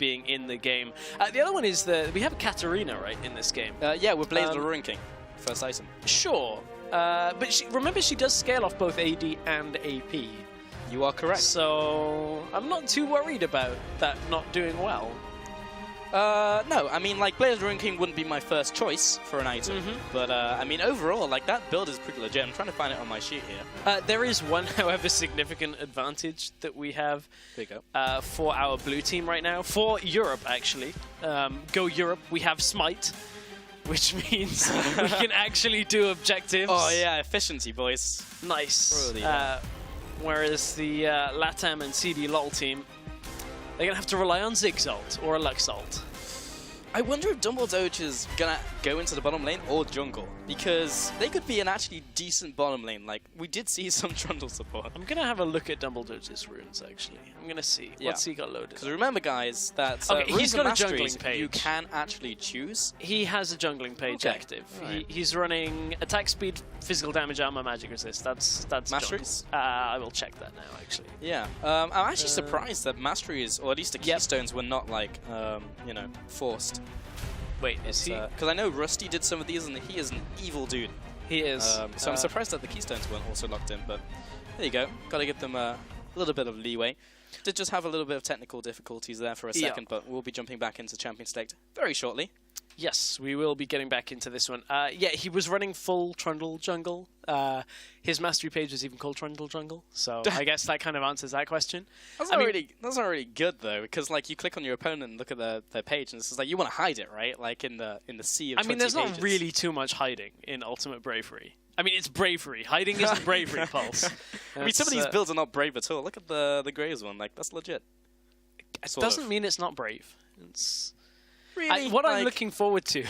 being in the game. The other one is we have Katarina, right, in this game? Yeah, with Blaze Ranking, first item. Sure. But remember, she does scale off both AD and AP. You are correct. So I'm not too worried about that not doing well. No, I mean, like, Blaze Ranking wouldn't be my first choice for an item. But, I mean, overall, like, that build is pretty legit. I'm trying to find it on my sheet here. There is one, however, significant advantage that we have for our blue team right now. For Europe, actually. Go Europe, we have Smite, which means we can actually do objectives. Oh, yeah, efficiency, boys. Nice. Whereas the LATAM and CD LOL team, they're going to have to rely on Zigzalt or a Luxalt. I wonder if Dumble Doge is going to go into the bottom lane or jungle, because they could be an actually decent bottom lane. Like, we did see some Trundle support. I'm going to have a look at Dumble Doge's runes, actually. I'm going to see. What's he got loaded? Because remember, guys, that he's got a jungling page. You can actually choose. He has a jungling page active. Right. He's running attack speed, physical damage, armor, magic resist. That's Masteries? I will check that now, actually. Yeah. I'm actually surprised that Masteries, or at least the Keystones, were not, like, you know, forced. Wait, is he? Because I know Rusty did some of these, and he is an evil dude. He is. So I'm surprised that the Keystones weren't also locked in, but there you go. Got to give them a little bit of leeway. Did just have a little bit of technical difficulties there for a second, but we'll be jumping back into Champion Select very shortly. Yes, we will be getting back into this one. Yeah, he was running full Trundle jungle. His mastery page was even called Trundle jungle, so I guess that kind of answers that question. That's not really good though, because like you click on your opponent and look at their page, and it's like you want to hide it, right? Like in the sea of 20 there's pages. not really too much hiding in Ultimate Bravery. I mean, it's Bravery. Hiding isn't Bravery, Pulse. I mean, some of these builds are not brave at all. Look at the Graves one, like that's legit. It doesn't mean it's not brave. It's really what I'm looking forward to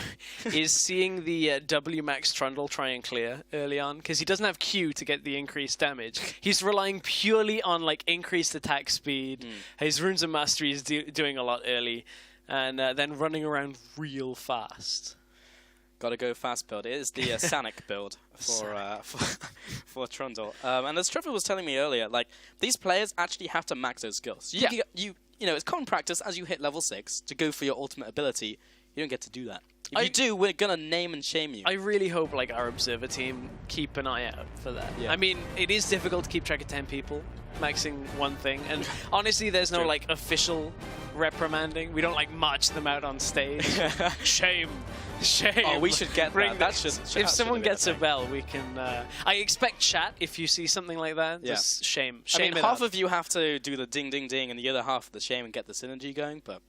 is seeing the W Max Trundle try and clear early on, because he doesn't have Q to get the increased damage. He's relying purely on like increased attack speed. His runes and mastery is doing a lot early, and then running around real fast. Gotta go fast build. It is the Sanic build for Trundle. And as Trevor was telling me earlier, like these players actually have to max those skills. You know, it's common practice as you hit level 6 to go for your ultimate ability. You don't get to do that. If you do, we're gonna name and shame you. I really hope like our observer team keep an eye out for that. Yeah. I mean, it is difficult to keep track of 10 people maxing one thing, and honestly, there's no like official reprimanding. We don't like march them out on stage. Shame. Shame. Oh, we should get that. If someone gets a bell, we can. I expect chat if you see something like that. Just shame. I mean, half of you have to do the ding, ding, ding, and the other half the shame and get the synergy going. But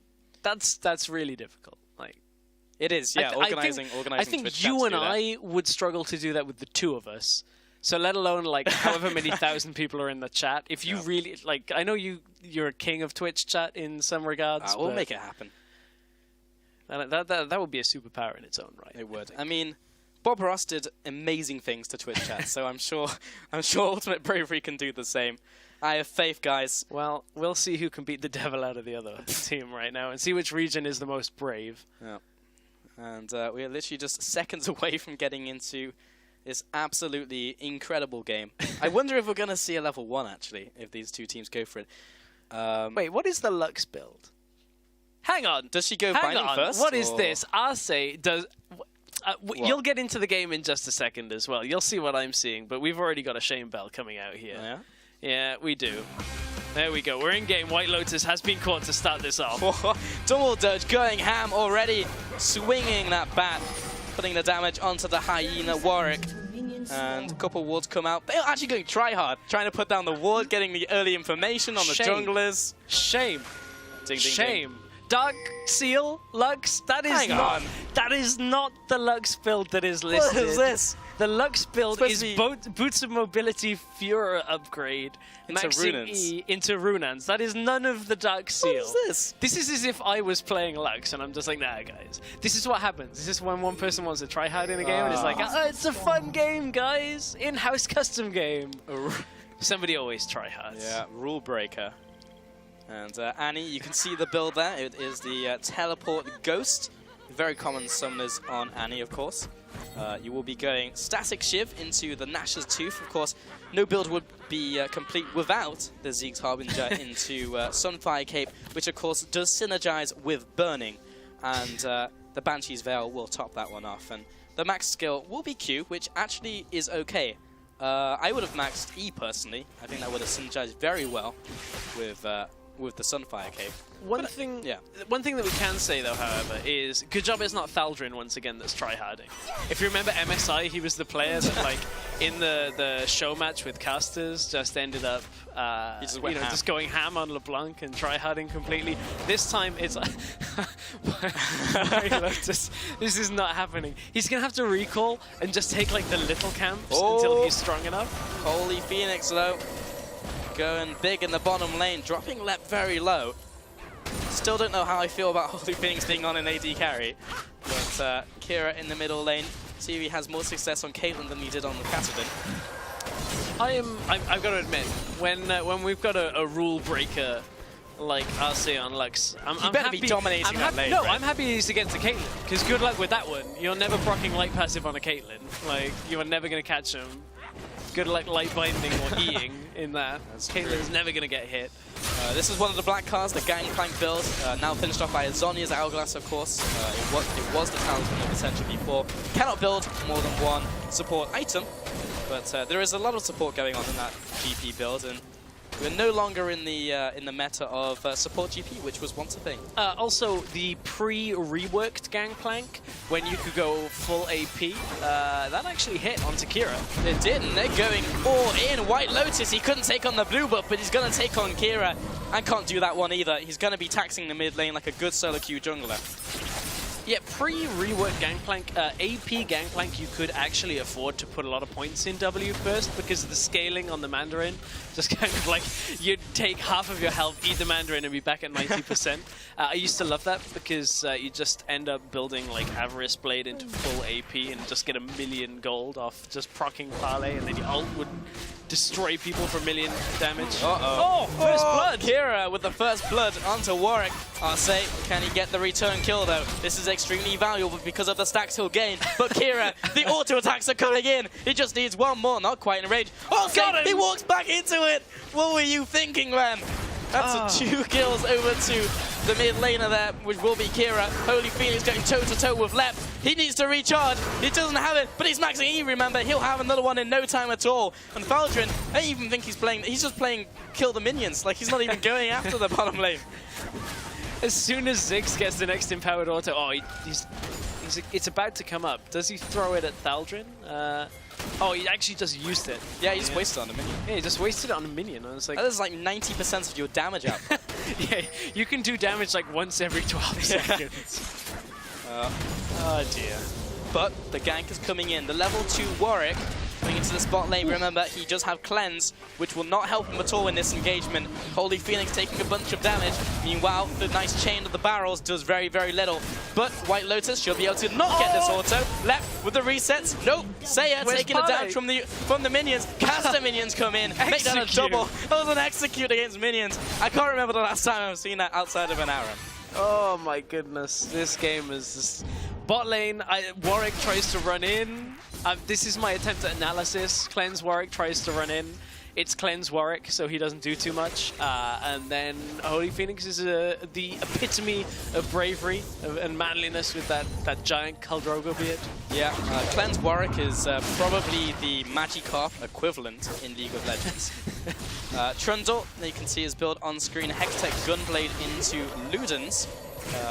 that's really difficult. Like it is. Yeah, organizing. I think you and I would struggle to do that with the two of us. So let alone like however many thousand people are in the chat. If you really like, I know you're a king of Twitch chat in some regards. We'll make it happen. And that would be a superpower in its own right. It would. I mean, Bob Ross did amazing things to Twitch chat, so I'm sure Ultimate Bravery can do the same. I have faith, guys. Well, we'll see who can beat the devil out of the other team right now, and see which region is the most brave. Yeah. And we are literally just seconds away from getting into this absolutely incredible game. I wonder if we're going to see a level 1 actually, if these two teams go for it. Wait, what is the Lux build? Hang on. Does she go binding first? What is this? Arce does... you'll get into the game in just a second as well. You'll see what I'm seeing, but we've already got a Shame Bell coming out here. Oh, yeah? Yeah, we do. There we go. We're in game. White Lotus has been caught to start this off. Double Dodge going ham already. Swinging that bat. Putting the damage onto the Hyena Warwick. And a couple wards come out. They're actually going try hard. Trying to put down the ward, getting the early information on the junglers. Shame. Ding, ding, Shame. Ding. Dark Seal, Lux, that is not the Lux build that is listed. What is this? The Lux build is Boots of Mobility Fura upgrade. Into Runans. Into Runans. That is none of the Dark Seal. What is this? This is as if I was playing Lux and I'm just like, nah, guys. This is what happens. This is when one person wants to try hard in a game and it's like, it's a fun game, guys. In-house custom game. Somebody always try hard. Yeah, rule breaker. And Annie, you can see the build there. It is the Teleport Ghost. Very common summoners on Annie, of course. You will be going Static Shiv into the Nash's Tooth. Of course, no build would be complete without the Zeke's Harbinger into Sunfire Cape, which of course does synergize with Burning. And the Banshee's Veil will top that one off. And the max skill will be Q, which actually is okay. I would have maxed E personally. I think that would have synergized very well with the Sunfire Cape. One thing that we can say though, however, is good job it's not Thaldrin once again that's tryharding. If you remember MSI, he was the player that like in the show match with casters just ended up just going ham on LeBlanc and tryharding completely. This time it's this is not happening. He's gonna have to recall and just take like the little camps until he's strong enough. Holy Phoenix though, going big in the bottom lane, dropping Lep very low. Still don't know how I feel about Holy Phoenix being on an AD carry, but Kira in the middle lane. See if he has more success on Caitlyn than he did on the Catadin. I've got to admit, when we've got a rule breaker like RC on Lux, he better be dominating that lane. No, right? I'm happy he's against a Caitlyn, because good luck with that one. You're never proccing light passive on a Caitlyn. Like, you are never going to catch him. Good luck light binding or E-ing in that. Caitlyn's never going to get hit. This is one of the black cards, the Gangplank build, now finished off by Zhonya's Hourglass, of course. It was the Talisman of Ascension before. Cannot build more than one support item, but there is a lot of support going on in that GP build, and we're no longer in the meta of support GP, which was once a thing. Also, the pre-reworked Gangplank, when you could go full AP, that actually hit onto Kira. It did, and they're going all in. White Lotus, he couldn't take on the blue buff, but he's going to take on Kira, and can't do that one either. He's going to be taxing the mid lane like a good solo queue jungler. Yeah, pre-rework Gangplank, AP Gangplank, you could actually afford to put a lot of points in W first because of the scaling on the Mandarin. Just kind of like, you'd take half of your health, eat the Mandarin, and be back at 90%. I used to love that because you just end up building like Avarice Blade into full AP and just get 1,000,000 gold off just proccing Parlay, and then your ult would destroy people for 1,000,000 damage. Oh, first blood! Kira with the first blood onto Warwick. Arce, can he get the return kill though? This is extremely valuable because of the stacks he'll gain. But Kira, the auto attacks are coming in. He just needs one more, not quite in range. Oh, got him! He walks back into it. What were you thinking, man? That's 2 kills over to the mid laner there, which will be Kira. Holy Phoenix going toe-to-toe with Lep. He needs to recharge. He doesn't have it, but he's maxing E, remember. He'll have another one in no time at all. And Thaldrin, I even think he's just playing kill the minions. Like, he's not even going after the bottom lane. As soon as Ziggs gets the next empowered auto, it's about to come up. Does he throw it at Thaldrin? Oh, he actually just used it. Yeah, he just wasted it on a minion. Yeah, he just wasted it on a minion. I was like, that is like 90% of your damage output. Yeah, you can do damage like once every 12 seconds. Oh dear. But the gank is coming in. The level 2 Warwick coming into the spot lane. Remember, he does have Cleanse, which will not help him at all in this engagement. Holy Phoenix taking a bunch of damage. Meanwhile, the nice chain of the barrels does very, very little. But White Lotus should be able to not get this auto. Left with the resets. Nope. Saya taking it down from the minions. Caster minions come in. Make that a double. That was an execute against minions. I can't remember the last time I've seen that outside of an arrow. Oh my goodness. This game is just... Bot lane, Warwick tries to run in. This is my attempt at analysis. Cleanse Warwick tries to run in. It's Cleanse Warwick, so he doesn't do too much. And then Holy Phoenix is the epitome of bravery and manliness with that giant Khal beard. Yeah, Cleanse Warwick is probably the Magikarp equivalent in League of Legends. Trundle, you can see his build on screen. Hextech Gunblade into Ludens.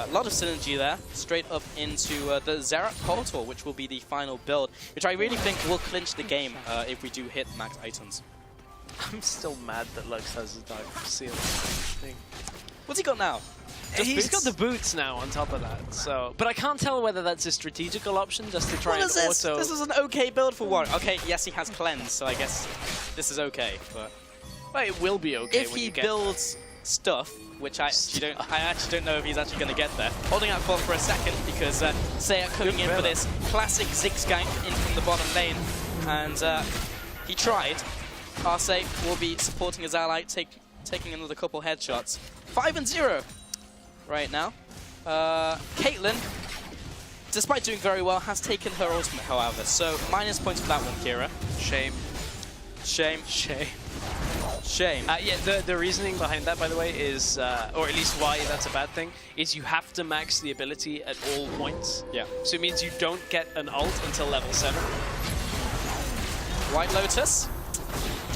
A lot of synergy there, straight up into the Zerat Portal, which will be the final build, which I really think will clinch the game if we do hit max items. I'm still mad that Lux has a Dark Seal thing. What's he got now? He's got the boots now on top of that, so... But I can't tell whether that's a strategical option, just to try and auto... This is an okay build for Warwick. Okay, yes, he has Cleanse, so I guess this is okay, but... Well, it will be okay if he builds stuff, which I actually don't know if he's actually going to get there. Holding out for a second because Saya coming in for this classic Ziggs gank in from the bottom lane, and he tried. Arce will be supporting his ally, taking another couple headshots. 5-0 right now. Caitlyn despite doing very well, has taken her ultimate, however. So, minus points for that one, Kira. Shame. Shame. Shame. Shame. Yeah, the reasoning behind that, by the way, is, or at least why that's a bad thing, is you have to max the ability at all points. Yeah. So it means you don't get an ult until level 7. White Lotus.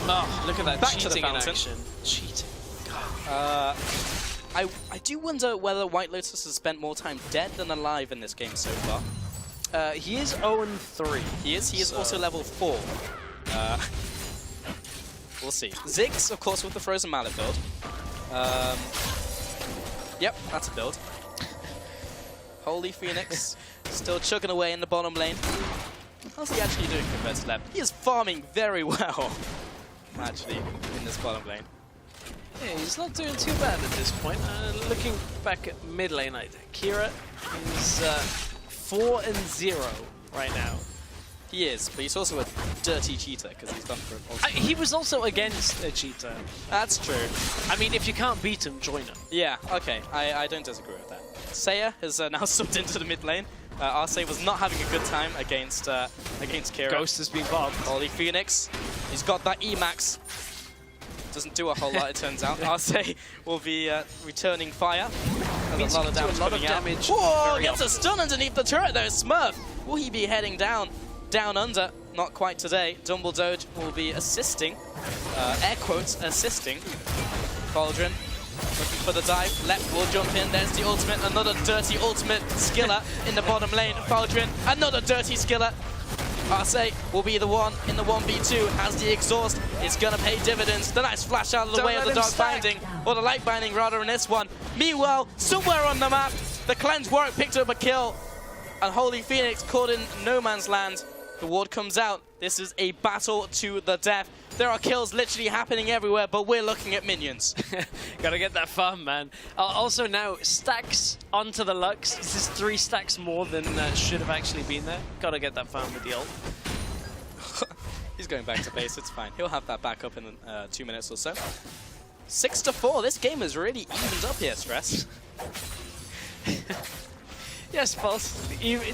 Oh, look at that Back to the cheating in fountain. action. Cheating. I do wonder whether White Lotus has spent more time dead than alive in this game so far. He is 0-3. He is also level 4. We'll see. Ziggs, of course, with the Frozen Mallet build. Yep, that's a build. Holy Phoenix, still chugging away in the bottom lane. How's he actually doing compared to Lep? He is farming very well, actually, in this bottom lane. Yeah, he's not doing too bad at this point. Looking back at mid lane, I think Kira is 4-0 right now. He is, but he's also a dirty cheater because he's done for He was also against a cheater. That's true. I mean, if you can't beat him, join him. Yeah, okay. I don't disagree with that. Seiya has now slipped into the mid lane. Arce was not having a good time against Kira. Ghost has been bobbed. Holy Phoenix. He's got that E-Max. Doesn't do a whole lot, it turns out. Arce will be returning fire. There's a lot of damage coming out. Whoa! Gets a stun underneath the turret though, Smurf! Will he be heading down? Down under, not quite today. Dumble Doge will be assisting, air quotes, assisting. Faldrin looking for the dive. Lep will jump in. There's the ultimate. Another dirty ultimate skiller in the bottom lane. Faldrin, another dirty skiller. Arce will be the one in the 1v2. Has the exhaust. It's going to pay dividends. The nice flash out of the way of the dark binding. Or the light binding rather in this one. Meanwhile, somewhere on the map, the Cleanse Warwick picked up a kill. And Holy Phoenix caught in no man's land. The ward comes out. This is a battle to the death. There are kills literally happening everywhere, but we're looking at minions. Gotta get that farm, man. Also now, stacks onto the Lux. This is 3 stacks more than should have actually been there. Gotta get that farm with the ult. He's going back to base, it's fine. He'll have that back up in 2 minutes or so. 6-4, this game is really evened up here, Stress. Yes, Pulse.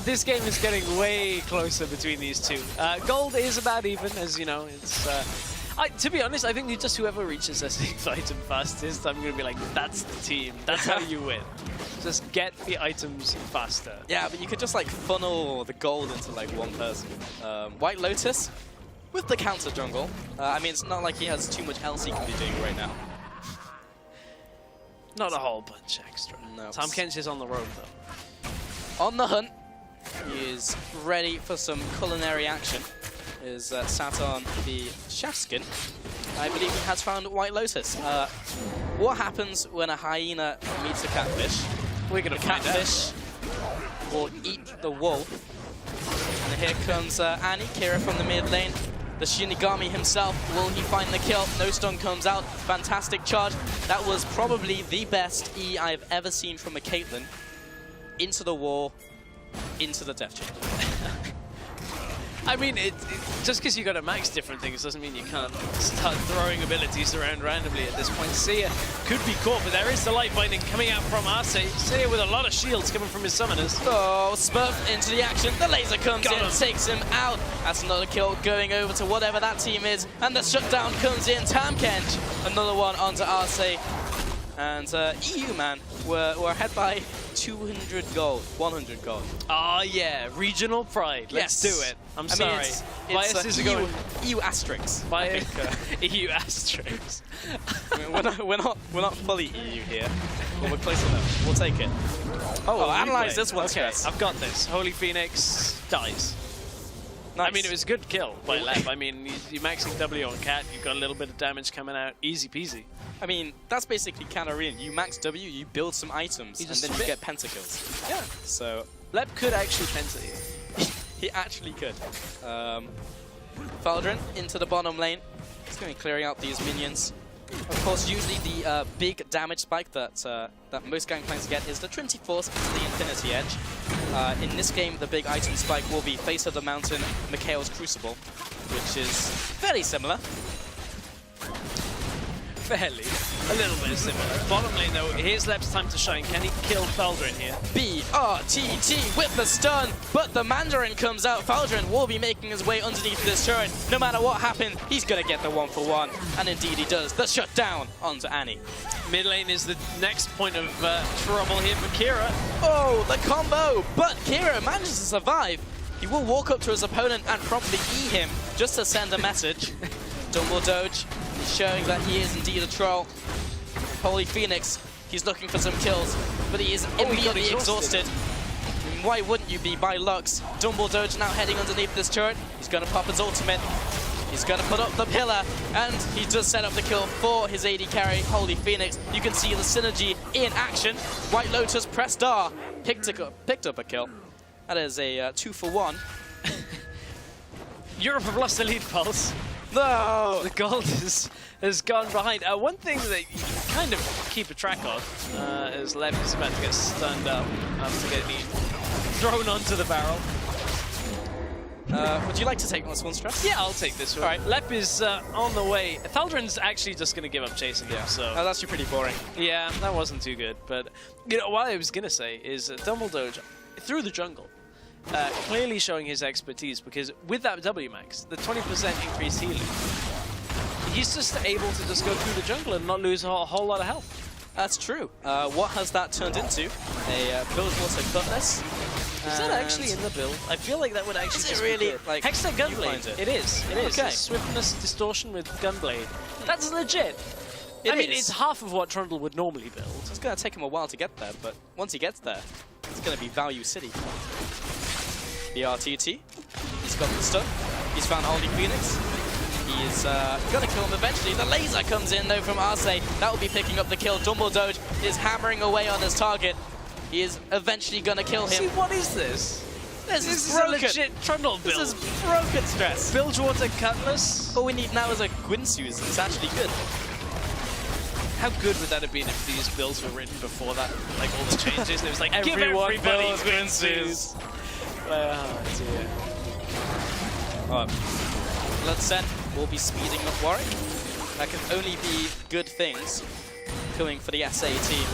This game is getting way closer between these two. Gold is about even, as you know. It's to be honest, I think just whoever reaches their 6th item fastest, I'm going to be like, that's the team. That's how you win. Just get the items faster. Yeah, but you could just like funnel the gold into like one person. White Lotus with the counter jungle. I mean, it's not like he has too much else he can be doing right now. Not a whole bunch extra. No. Tom Kench is on the road, though. On the hunt, he is ready for some culinary action. Is sat on the chef skin. I believe he has found White Lotus. What happens when a hyena meets a catfish? We're gonna find out. Catfish will eat the wolf. And here comes Annie, Kira from the mid lane. The Shinigami himself, will he find the kill? No stun comes out. Fantastic charge. That was probably the best E I've ever seen from a Caitlyn. Into the wall, into the death chamber. I mean, just because you got to max different things doesn't mean you can't start throwing abilities around randomly at this point. Seiya could be caught, but there is the light binding coming out from Arce. Seiya with a lot of shields coming from his summoners. Oh, Smurf into the action. The laser comes in, takes him out. That's another kill going over to whatever that team is. And the shutdown comes in. Tamkench, another one onto Arce. And EU, man, we're ahead by 200 gold, 100 gold. Oh, yeah, regional pride. Let's do it. I'm sorry. It's EU asterisks. EU asterisks. I mean, we're not fully EU here, but we're close enough. We'll take it. Oh, analyze this one, okay, Stress. I've got this. Holy Phoenix dies. Nice. I mean, it was a good kill by Lep. I mean, you're maxing W on Cat, you've got a little bit of damage coming out. Easy peasy. I mean, that's basically Canarian. You max W, you build some items, and then you get pentakills. Yeah. So Lep could actually penta you. He actually could. Faldrin into the bottom lane. He's going to be clearing out these minions. Of course, usually the big damage spike that that most Gangplanks get is the Trinity Force into the Infinity Edge. In this game, the big item spike will be Face of the Mountain, Mikhail's Crucible, which is fairly similar. Fairly. A little bit similar. Bottom lane though, here's Lep's time to shine. Can he kill Faldrin here? BRTT with the stun, but the Mandarin comes out. Faldrin will be making his way underneath this turret. No matter what happens, he's going to get the 1-for-1. And indeed he does. The shutdown onto Annie. Mid lane is the next point of trouble here for Kira. Oh, the combo! But Kira manages to survive. He will walk up to his opponent and promptly E him just to send a message. Dumble Doge is showing that he is indeed a troll. Holy Phoenix, he's looking for some kills, but he is immediately exhausted. Why wouldn't you be by Lux? Dumble Doge now heading underneath this turret. He's going to pop his ultimate. He's going to put up the pillar, and he does set up the kill for his AD carry, Holy Phoenix. You can see the synergy in action. White Lotus pressed R, picked up a kill. That is a 2-for-1. Europe have lost the lead, Pulse. No! The gold has gone behind. One thing that you kind of keep a track of is Lev is about to get stunned up after getting thrown onto the barrel. Would you like to take this one, Stress? Yeah, I'll take this one. All right. Lep is on the way. Thaldrin's actually just going to give up chasing him, so... Oh, that's pretty boring. Yeah, that wasn't too good. But, you know, what I was going to say is Dumble Doge, through the jungle, clearly showing his expertise, because with that W max, the 20% increased healing, he's just able to just go through the jungle and not lose a whole lot of health. That's true. What has that turned into? A build water cutlass. Is that actually in the build? I feel like that would actually Is it really? like Hextech Gunblade. It is. It is. Okay. Swiftness distortion with Gunblade. That's legit. I mean, it's half of what Trundle would normally build. It's going to take him a while to get there, but once he gets there, it's going to be Value City. The RTT. He's got the stun. He's found Holy Phoenix. He's going to kill him eventually. The laser comes in, though, from Arce. That will be picking up the kill. Dumble Doge is hammering away on his target. He is eventually going to kill him. See, what is this? This is a legit Trundle build. This is broken, Stress. Bilgewater Cutlass. All we need now is a Gwynsu's. It's actually good. How good would that have been if these builds were written before that? Like all the changes, and it was like, give everybody Gwynsu's. Oh, dear. Bloodset will be speeding up Warwick. That can only be good things coming for the SA team.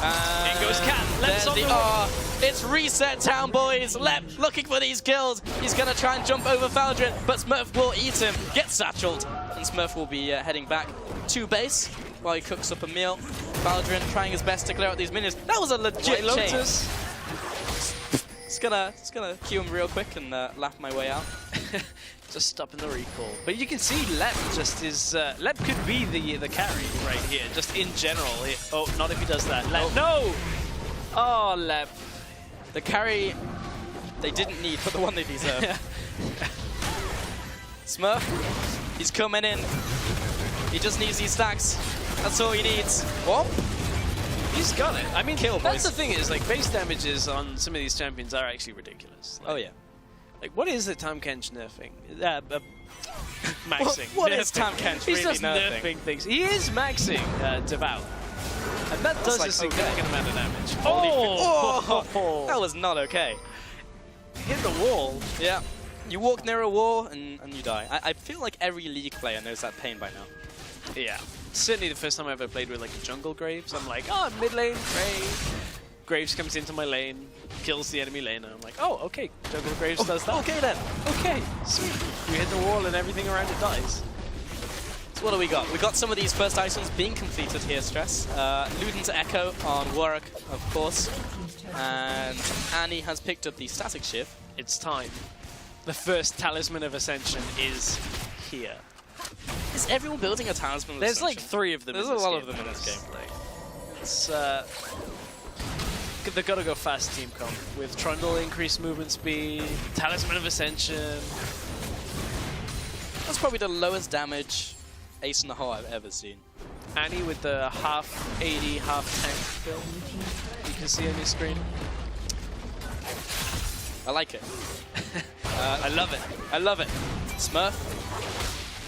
In goes Cat. There's the R. It's reset town, boys. Lep looking for these kills. He's going to try and jump over Faldrin, but Smurf will eat him. Gets satcheled. And Smurf will be heading back to base while he cooks up a meal. Faldrin trying his best to clear out these minions. That was a legit Lotus. It's gonna queue him real quick and laugh my way out. Just stopping the recall. But you can see Lep just is... Lep could be the carry right here, just in general. Oh, not if he does that. Lep, no! Oh, Lep. The carry they didn't need, but the one they deserve. Smurf, he's coming in. He just needs these stacks. That's all he needs. Whoop. He's got it. I mean, Kill, that's boys. the thing is, like, base damages on some of these champions are actually ridiculous. Like, Oh, yeah. Like, what is the Tam Kench nerfing? Maxing. What is Tam Kench He's really just nerfing? things. He is maxing Devout. And that does like a significant amount of damage. Oh! That was not okay. Hit the wall. Yeah. You walk near a wall and you die. I feel like every League player knows that pain by now. Yeah. Certainly the first time I ever played with like a jungle Graves, I'm like, oh, mid lane, Graves. Graves comes into my lane, kills the enemy lane, and I'm like, oh, okay, jungle Graves does that. Okay then. Okay, sweet. You hit the wall and everything around it dies. So what do we got? We got some of these first items being completed here, Stress. Luden's Echo on Warwick, of course. And Annie has picked up the Static Shift. It's time. The first Talisman of Ascension is here. Is everyone building a Talisman of There's Ascension? like 3 of them. There's in a this lot game. of them in this game. It's they gotta go fast team comp with Trundle increased movement speed, Talisman of Ascension. That's probably the lowest damage ace in the hole I've ever seen. Annie with the half AD, half tank build. You can see on your screen. I like it. I love it. I love it. Smurf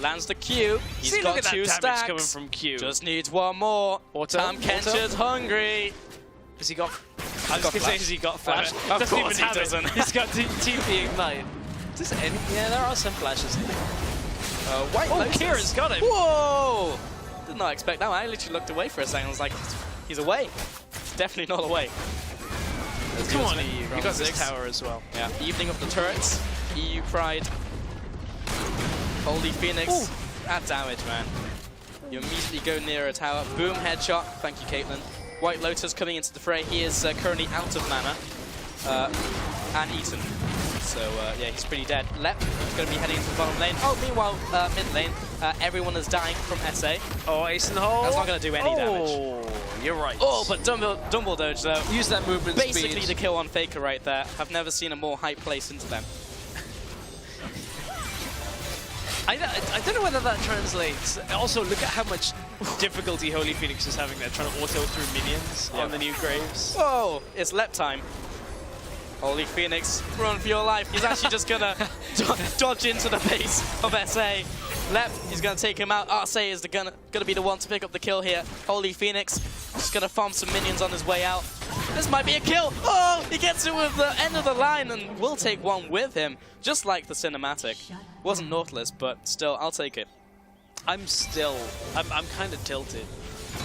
lands the Q. He's See, got look at that 2 damage stacks. coming from Q. Just needs one more. Auto, Tam Kencher's hungry. Has he got? I was going to say, has he got flash? Of Doesn't course even he have it. doesn't. He's got TP Ignite. Does yeah, there are some flashes. White Oh, Lotus. Kira's got him. Whoa! did not expect that. I literally looked away for a second. I was like, he's away. He's definitely not away. Come on, EU. You got this tower as well. Yeah. Evening of the turrets. EU Pride. Holy Phoenix. Ooh. That damage, man. You immediately go near a tower. Boom, headshot. Thank you, Caitlyn. White Lotus coming into the fray. He is currently out of mana. And eaten. So, yeah, he's pretty dead. Lep is going to be heading into the bottom lane. Oh, meanwhile, mid lane, everyone is dying from SA. Oh, ace in the hole. That's not going to do any damage. Oh, you're right. Oh, but Dumble Doge, though. Use that movement Basically speed. the kill on Faker right there. I've never seen a more hype place into them. I don't know whether that translates. Also, look at how much difficulty Holy Phoenix is having there, trying to auto through minions on the new Graves. Whoa, it's Lep time. Holy Phoenix, run for your life. He's actually just gonna dodge into the base of SA. Lep, he's gonna take him out. RSA is gonna be the one to pick up the kill here. Holy Phoenix, just gonna farm some minions on his way out. This might be a kill. Oh, he gets it with the end of the line and will take one with him, just like the cinematic. Wasn't Nautilus, but still, I'll take it. I'm kind of tilted.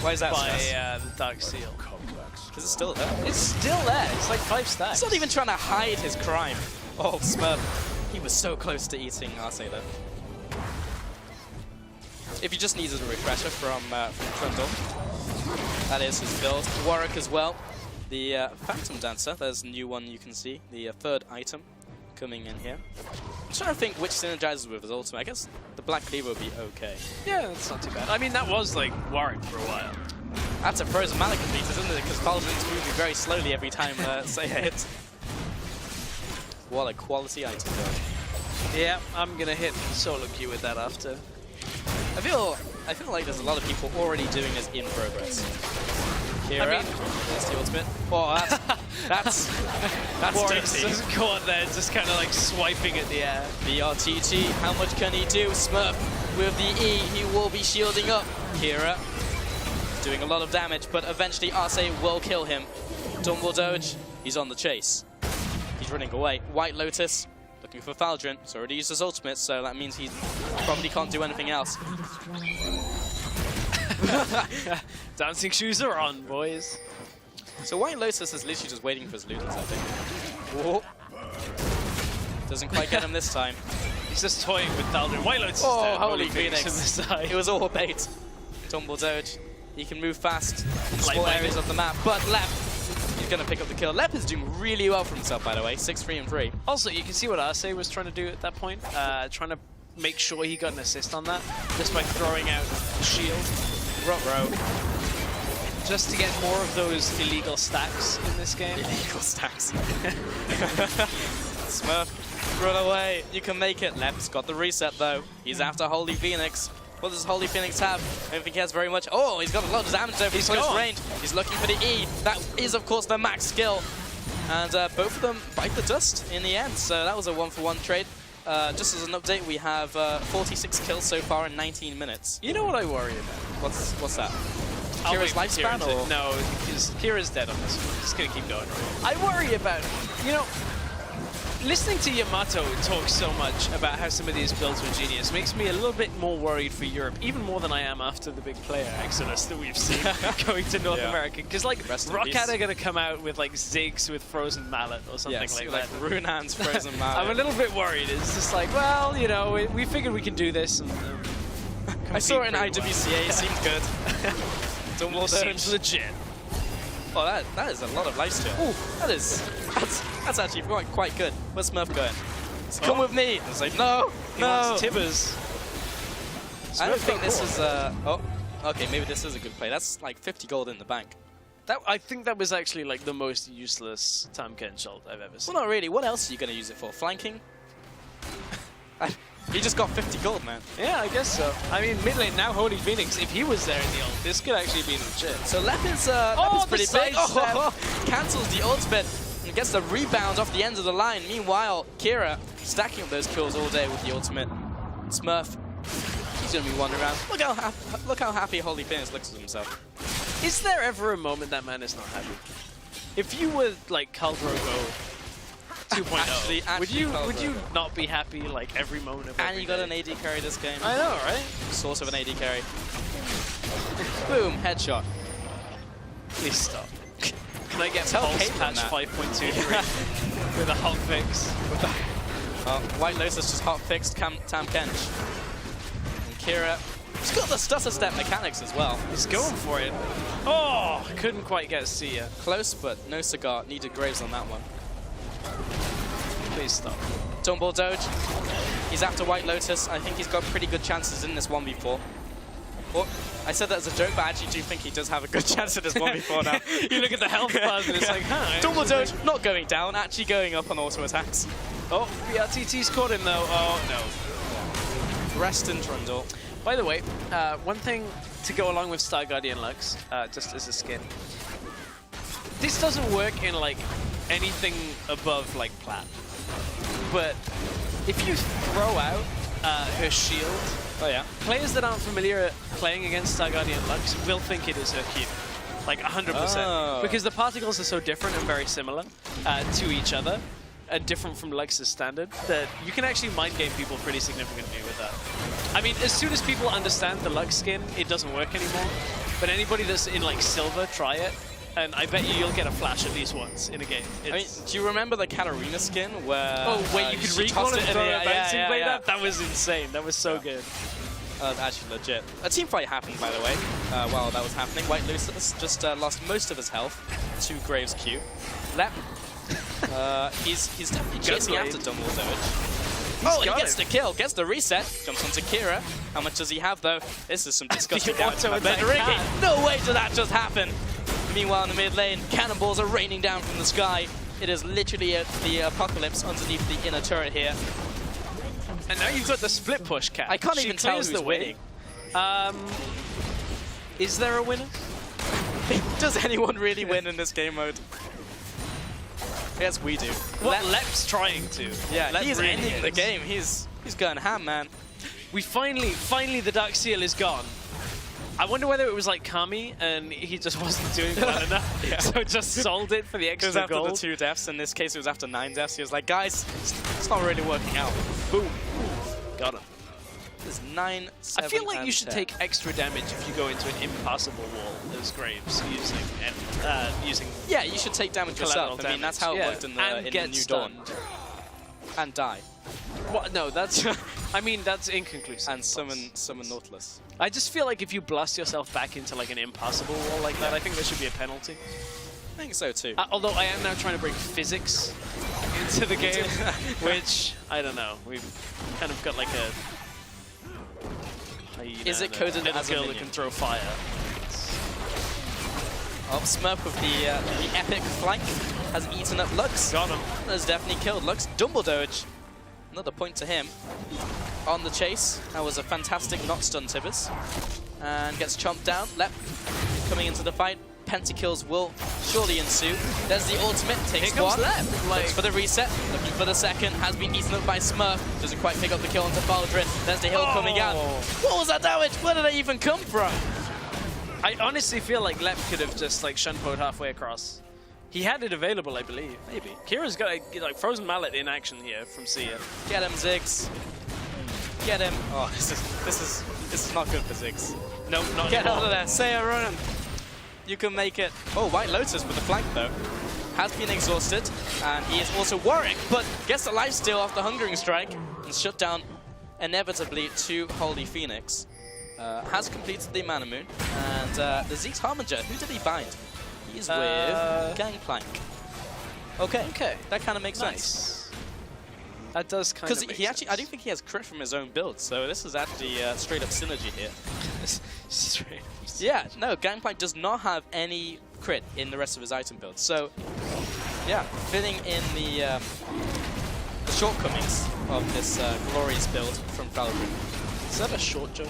Why is that? By the Dark Seal. Is it still there? It's still there. It's like 5 stacks. He's not even trying to hide his crime. Oh, Smurf. He was so close to eating RSA there. If you just needed a refresher from Trundle, that is his build. Warwick as well. The Phantom Dancer, there's a new one you can see. The third item coming in here. I'm trying to think which synergizes with his ultimate. I guess the Black Cleaver would be okay. Yeah, that's not too bad. I mean, that was like Warwick for a while. That's a frozen mana completed, isn't it? Because Paladin's moving very slowly every time say hits. What a quality item though. Yeah, I'm gonna hit solo queue with that after. I feel like there's a lot of people already doing this in progress. Kira, I mean, that's the ultimate. Oh, that's Warwick dirty. doesn't go on there, just kind of like swiping at the air. BRTT, how much can he do? Smurf with the E, he will be shielding up. Kira doing a lot of damage, but eventually RSA will kill him. Dumble Doge, he's on the chase. He's running away. White Lotus, looking for Faldrin. He's already used his ultimate, so that means he probably can't do anything else. Dancing shoes are on, boys. So White Lotus is literally just waiting for his looters, I think. Whoa. Doesn't quite get him this time. He's just toying with Faldrin. White Lotus is Oh, dead. Holy Phoenix Phoenix. on the side. It was all bait. Dumble Doge. He can move fast, Like explore Lep. areas of the map, but Lep, he's going to pick up the kill. Lep is doing really well for himself, by the way. 6-3 and 3. Also, you can see what Arce was trying to do at that point. Trying to make sure he got an assist on that, just by throwing out the shield. Ruh-roh. Just to get more of those illegal stacks in this game. Illegal stacks. Smurf, run away. You can make it. Lep's got the reset, though. He's after Holy Phoenix. What does Holy Phoenix have? I don't think he has very much. Oh, he's got a lot of damage there. He's close range. He's looking for the E. That is, of course, the max skill. And both of them bite the dust in the end. So that was a 1-for-1 trade. Just as an update, we have 46 kills so far in 19 minutes. You know what I worry about? What's that? I'll Kira's wait for lifespan, Kira or? No, because Kira's dead on this one. Just gonna keep going. I worry about, you know, listening to Yamato talk so much about how some of these builds were genius makes me a little bit more worried for Europe, even more than I am after the big player exodus that we've seen going to North America. Because like Roccat are gonna come out with like Ziggs with Frozen Mallet or something like that. Runan's Frozen Mallet. I'm a little bit worried. It's just like, well, you know, we figured we can do this. And, I saw it in IWC. It seemed good. It seems legit. Oh, that is a lot of lifesteal. Ooh, that's actually quite good. Where's Smurf going? Come with me. It's like, no, no. Tibbers. I don't think this is. Oh, okay, maybe this is a good play. That's like 50 gold in the bank. I think that was actually like the most useless Tamken Schult I've ever seen. Well, not really. What else are you going to use it for? Flanking? He just got 50 gold, man. Yeah, I guess so. I mean, mid lane now, Holy Phoenix, if he was there in the ult, this could actually be legit. So Lep is pretty big. Cancels the ultimate and gets the rebound off the end of the line. Meanwhile, Kira stacking up those kills all day with the ultimate. Smurf, he's going to be wandering around. Look how happy Holy Phoenix looks with himself. Is there ever a moment that man is not happy? If you were like Khal 2.0, would you not be happy like every moment of every And you got an AD carry this game. I know, right? Sort of an AD carry. Boom, headshot. Please stop. Can I get Tell Pulse Caitlyn patch that. 5.23 with a hot fix? White Lotus just hot fixed Tam Kench. And Kira, he's got the stutter step mechanics as well. He's going for it. Oh, couldn't quite get Sia. Close, but no cigar. Needed Graves on that one. Please stop. Dumble Doge. He's after White Lotus. I think he's got pretty good chances in this 1v4. Oh, I said that as a joke, but I actually do think he does have a good chance at this 1v4 now. You look at the health bars and it's like, huh? Dumble Doge not going down, actually going up on auto attacks. Oh, BRTT's caught him though. Oh, no. Rest and Trundle. By the way, one thing to go along with Star Guardian Lux, just as a skin. This doesn't work in like anything above like plat. But if you throw out her shield, players that aren't familiar playing against Star Guardian Lux will think it is her Q. Like 100%. Oh. Because the particles are so different and very similar to each other, and different from Lux's standard, that you can actually mind game people pretty significantly with that. I mean, as soon as people understand the Lux skin, it doesn't work anymore. But anybody that's in like silver, try it. And I bet you'll get a flash at least once in a game. I mean, do you remember the Katarina skin where... Oh, wait, you could recall it and throw a bouncing blade yeah. up? That was insane. That was so good. Actually legit. A team fight happened, by the way, while that was happening. White Lotus just lost most of his health to Graves' Q. Lep. He's definitely chasing after Dumble Doge. Oh, and he gets the kill, gets the reset, jumps onto Kira. How much does he have, though? This is some disgusting damage. No way did that just happen! Meanwhile, in the mid lane, cannonballs are raining down from the sky. It is literally the apocalypse underneath the inner turret here. And now you've got the split push, Cat. I can't even tell who's winning. Is there a winner? Does anyone really win in this game mode? Yes, we do. What Lep's trying to. Yeah, Lep he's really ending the game. He's going ham, man. We finally the Dark Seal is gone. I wonder whether it was like Kami and he just wasn't doing well enough, so just sold it for the extra gold. It was after the 2 deaths. In this case, it was after 9 deaths. He was like, guys, it's not really working out. Boom. Got him. There's 9, 7, I feel like you should 10. take extra damage if you go into an impassable wall as Graves using Yeah, you should take damage yourself. I mean, that's how it worked in the New Dawn. And die. What? No, that's... I mean, that's inconclusive. And summon Nautilus. I just feel like if you blast yourself back into like an impassable wall like that, I think there should be a penalty. I think so too. Although I am now trying to bring physics into the game, which, I don't know, we've kind of got like a... Is it coded as a girl that can throw fire? Oh, Smurf with the epic flank has eaten up Lux. Got him. Has definitely killed Lux. Dumble Doge. Another point to him. On the chase. That was a fantastic not stun Tibbers. And gets chomped down. Lep coming into the fight. Pentakills will surely ensue. There's the ultimate. Takes one. Looks for the reset. Looking for the second. Has been eaten up by Smurf. Doesn't quite pick up the kill onto Faldrin. There's the hill coming out. What was that damage? Where did it even come from? I honestly feel like Lep could have just like shunpoed halfway across. He had it available, I believe. Maybe. Kira's got a like Frozen Mallet in action here from Sia. Get him, Ziggs. Get him. Oh, this is not good for Ziggs. No, not Get out of there. Saya, run. You can make it. Oh, White Lotus with the flank though. Has been exhausted, and he is also Warwick, but gets the lifesteal off the Hungering Strike and shut down inevitably to Holy Phoenix. Has completed the Mana Moon, and the Zeke's Harbinger, who did he bind? He's with Gangplank. Okay, that kind of makes sense. That does kind of make because he actually, I don't think he has crit from his own build, so this is actually straight up synergy here. Straight. Yeah, no, Gangplank does not have any crit in the rest of his item build, so yeah, fitting in the shortcomings of this glorious build from Bravery. Is that a short joke?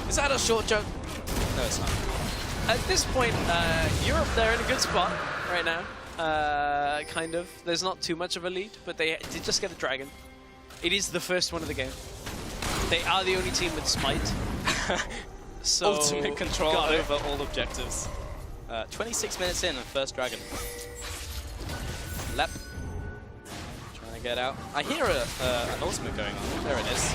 Is that a short joke? No, it's not. At this point, Europe, they're in a good spot right now. Kind of. There's not too much of a lead, but they did just get a dragon. It is the first one of the game. They are the only team with Smite. So ultimate control over all objectives. 26 minutes in and first dragon. Lep. Trying to get out. I hear an ultimate going on. There it is.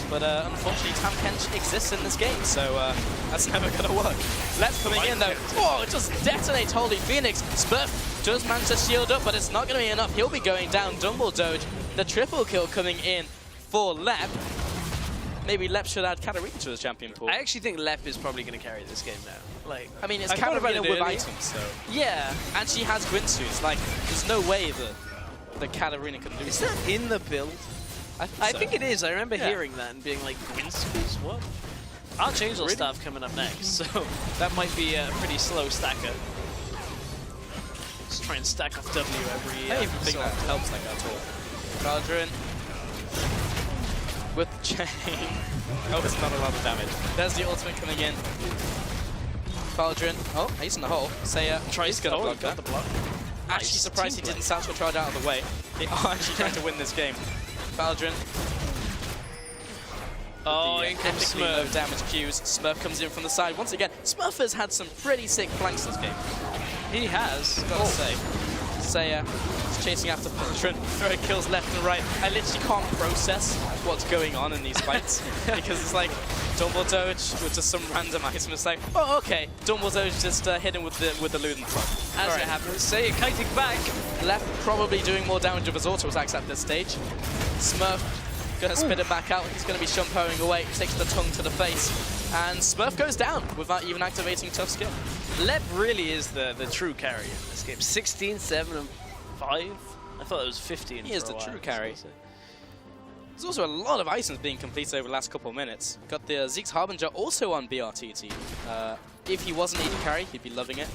But unfortunately, Tam Kench exists in this game, so that's never going to work. Let's coming in though. Oh, it just detonates Holy Phoenix. Smurf does manage to shield up, but it's not going to be enough. He'll be going down. Dumble Doge, the triple kill coming in for Lep. Maybe Lep should add Katarina to his champion pool. I actually think Lep is probably going to carry this game now. Like, I mean, it's Katarina with items, so. Yeah. And she has Gwynsu. It's like, there's no way that Katarina can lose. Is that in the build? I think it is. I remember hearing that and being like, Gwynsu's what? Archangel stuff coming up next, so that might be a pretty slow stacker. Just try and stack off W every. I don't even think that helps like that at all. Caldron with the chain. Oh, it's not a lot of damage. There's the ultimate coming in. Caldron. Oh, he's in the hole. Seiya tries to block that. Actually surprised he didn't Satchel Charge out of the way. They are actually trying to win this game. Caldron. Oh, in comes epically Smurf. low damage Qs. Smurf comes in from the side. Once again, Smurf has had some pretty sick flanks this game. He has. Gotta say. Seiya is chasing after Caldron. Throwing kills left and right. I literally can't process what's going on in these fights because it's like Dumble Doge with just some random item. It's like, oh, okay. Dumble Doge just hit him with the Luden Throw. As it happens, Seiya kiting back. Left probably doing more damage with his auto attacks at this stage. Smurf gonna spit it back out. He's gonna be shumpoing away. Takes the tongue to the face. And Smurf goes down without even activating Tough Skill. Lep really is the true carry in this game. 16, 7, and 5. I thought it was 15. He is the true carry. There's also a lot of items being completed over the last couple of minutes. Got the Zeke's Harbinger also on BRTT. If he wasn't AD carry, he'd be loving it.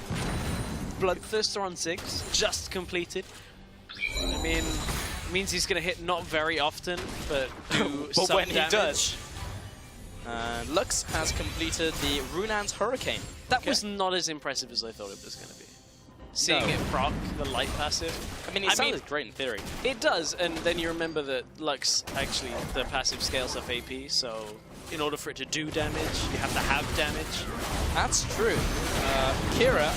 Bloodthirster on 6, just completed. I mean, means he's going to hit not very often, but do but some when damage. he does. Lux has completed the Runan's Hurricane. That was not as impressive as I thought it was going to be. Seeing it proc the light passive. I mean, it sounded great in theory. It does, and then you remember that Lux, actually, the passive scales up AP, so in order for it to do damage, you have to have damage. That's true. Kira,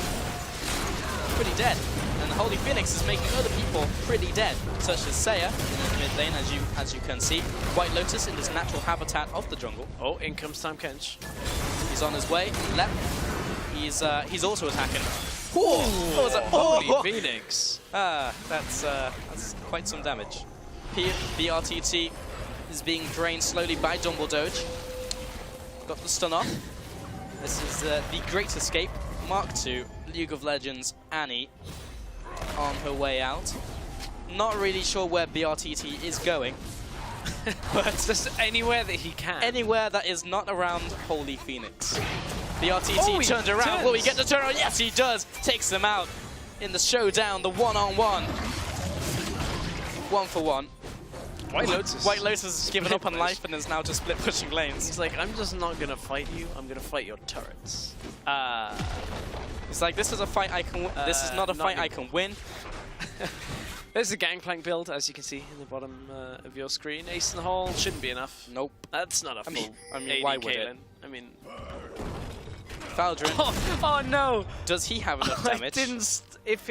pretty dead. And the Holy Phoenix is making other people pretty dead, such as Seiya in the mid lane, as you can see. White Lotus in his natural habitat of the jungle. Oh, in comes Tam Kench. He's on his way. Lep. He's also attacking. Whoa! That was a Holy Phoenix. That's quite some damage. BRTT is being drained slowly by Dumble Doge. Got the stun off. This is the Great Escape Mark II League of Legends Annie on her way out. Not really sure where BRTT is going. But just anywhere that he can. Anywhere that is not around Holy Phoenix. BRTT turned around. Will he get the turnaround? Yes, he does. Takes them out in the showdown, the one-on-one. 1-for-1. White Lotus has given up on life and is now just split pushing lanes. He's like, I'm just not going to fight you. I'm going to fight your turrets. He's like, this is a fight I can win. This is not a fight I can win. There's a Gangplank build, as you can see in the bottom of your screen. Ace in the hole shouldn't be enough. Nope. That's not a full I mean, AD why would Caitlyn. it? I mean... Faldrin. Oh no! Does he have enough damage?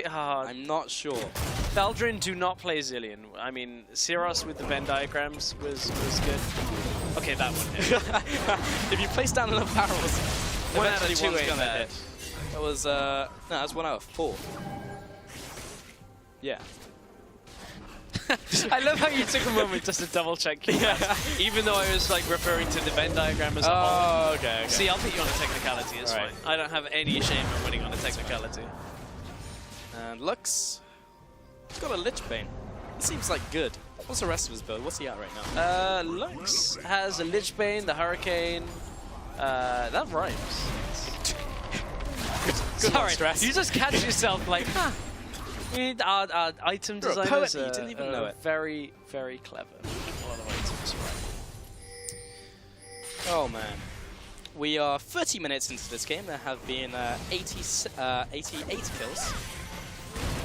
I'm not sure. Faldrin do not play Zillion. I mean, Siros with the Venn diagrams was good. Okay, that one. If you place down enough barrels, 1 out of 2 one's ain't gonna bad. hit. That was no, that was 1 out of 4. Yeah. I love how you took a moment just to double check even though I was like referring to the Venn diagram as a whole. Oh, okay. See, I'll put you on a technicality, it's fine. I don't have any shame in winning on a technicality. And Lux, he's got a Lich Bane. He seems like good. What's the rest of his build? What's he at right now? Lux has a Lich Bane, the Hurricane. That rhymes. Good Sorry, stress. you just catch yourself like, our item designers poet, you didn't even know it. Very, very clever. A lot of items, right? Oh man. We are 30 minutes into this game. There have been 88 kills.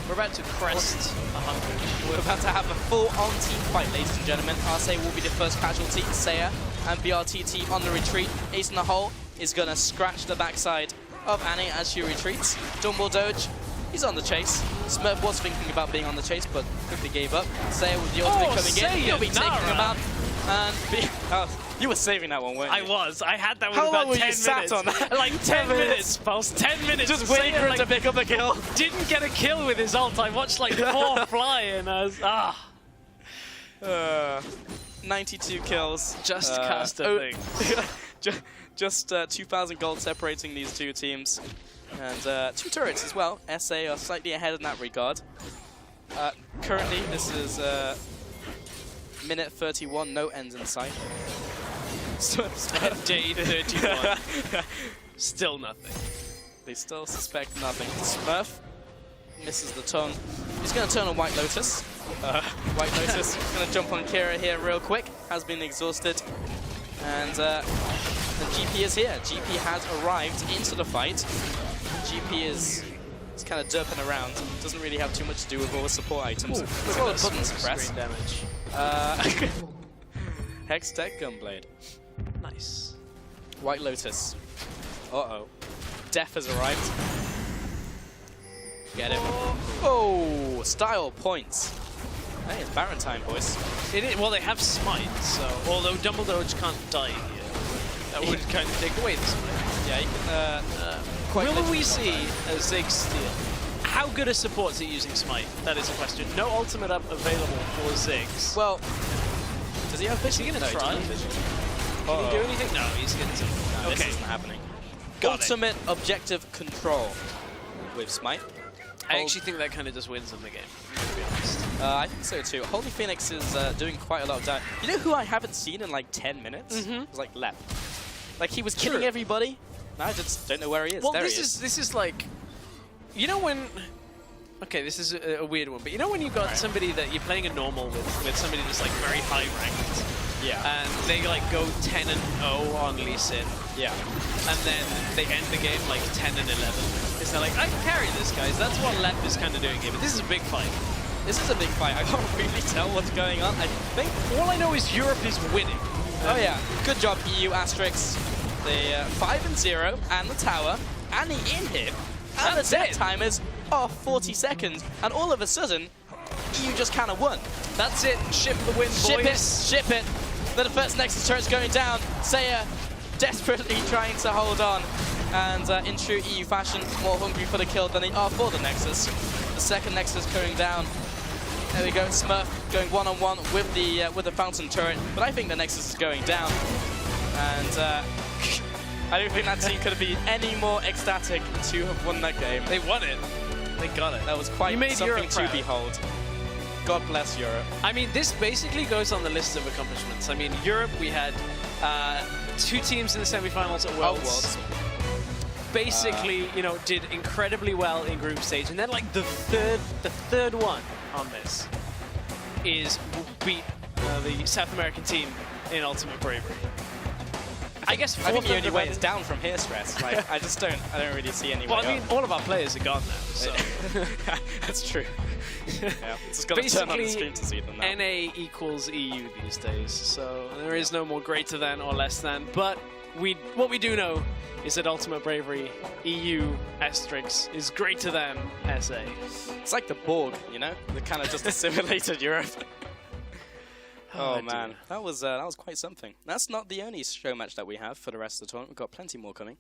We're about to crest 100. We're about to have a full-on team fight, ladies and gentlemen. Arcee will be the first casualty. Seiya and BRTT on the retreat. Ace in the hole is going to scratch the backside of Annie as she retreats. Dumble Doge, he's on the chase. Smurf was thinking about being on the chase, but quickly gave up. Seiya with the ultimate coming in. He'll be taking him out. And you were saving that one, weren't you? I was. I had that one How about long were 10 you sat minutes. on that? Like 10 minutes, Pulse. 10 minutes. Just waiting for him to pick up the kill. Didn't get a kill with his ult. I watched like 4 fly and I was 92 kills. Just cast a thing. Just 2,000 gold separating these two teams. And 2 turrets as well. SA are slightly ahead in that regard. Currently, this is minute 31, no ends in sight. Day 31. Still nothing. They still suspect nothing. Smurf misses the tongue. He's going to turn on White Lotus. White Lotus going to jump on Kira here real quick. Has been exhausted. And the GP is here. GP has arrived into the fight. GP is kind of derping around. Doesn't really have too much to do with all the support items. As well as button suppress. Damage. Hex Tech Gunblade. Nice. White Lotus. Uh-oh. Death has arrived. Get him. Oh, style points. Hey, it's Baron time, boys. Well, they have Smite, so although Dumbledore just can't die here, that would kind of take away the Smite. Yeah, you can. Will we see a Zig steal? How good a support's at using Smite? That is a question. No ultimate up available for Ziggs. Well, does he have vision? Is he going to try? Can he do anything? No, he's going to. No, okay. This isn't happening. Got ultimate objective control with Smite. I actually think that kind of just wins in the game, to be honest. I think so too. Holy Phoenix is doing quite a lot of damage. You know who I haven't seen in like 10 minutes? It's like Lep. Like he was killing everybody. Now I just don't know where he is. Well, there this is like, you know when. Okay, this is a weird one, but you know when you got somebody that you're playing a normal with somebody that's like very high ranked. Yeah. And they like go 10 and 0 on Lee Sin. Yeah. And then they end the game like 10 and 11. Because they're like, I can carry this, guys. That's what Lep is kind of doing here. But this is a big fight. This is a big fight. I can't really tell what's going on. I think all I know is Europe is winning. Oh yeah, good job EU Asterix. The 5-0 and the tower and the inhib and the death timers are 40 seconds. And all of a sudden, EU just kind of won. That's it. Ship the win, boys. Ship it. The first Nexus turret's going down. Saya desperately trying to hold on. And in true EU fashion, more hungry for the kill than they are for the Nexus. The second Nexus going down. There we go, Smurf going one-on-one with the Fountain turret. But I think the Nexus is going down. And I don't think that team could have been any more ecstatic to have won that game. They won it. They got it. That was quite something to behold. God bless Europe. I mean, this basically goes on the list of accomplishments. I mean, Europe, we had 2 teams in the semifinals at Worlds. Basically, you know, did incredibly well in group stage, and then like the third one on this is beat the South American team in Ultimate Bravery. I guess think the only way is down from here, Stress. Like, I don't really see any way. Well, I mean, all of our players are gone now, so that's true. Yeah, just got to turn on the screen to see them now. NA equals EU these days, so there is no more greater than or less than. But what we do know is that Ultimate Bravery EU Asterix is greater than SA. It's like the Borg, you know? They kind of just assimilated Europe. Oh man, that was quite something. That's not the only show match that we have for the rest of the tournament. We've got plenty more coming.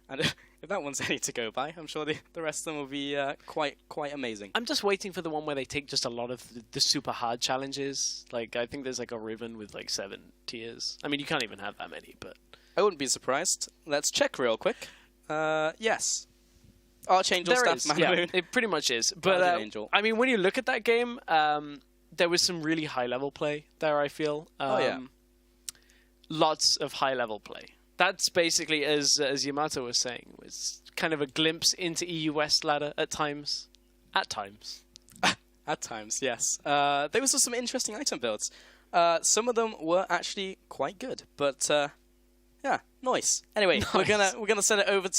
And if that one's any to go by, I'm sure the rest of them will be quite amazing. I'm just waiting for the one where they take just a lot of the super hard challenges. Like, I think there's like a ribbon with like 7 tiers. I mean, you can't even have that many, but... I wouldn't be surprised. Let's check real quick. Yes. Archangel Staff Man Moon. It pretty much is. But, I mean, when you look at that game... there was some really high-level play there, I feel. Lots of high-level play. That's basically, as Yamato was saying, was kind of a glimpse into EU West ladder at times. At times. At times, yes. There was some interesting item builds. Some of them were actually quite good, but yeah, nice. Anyway, we're gonna send it over to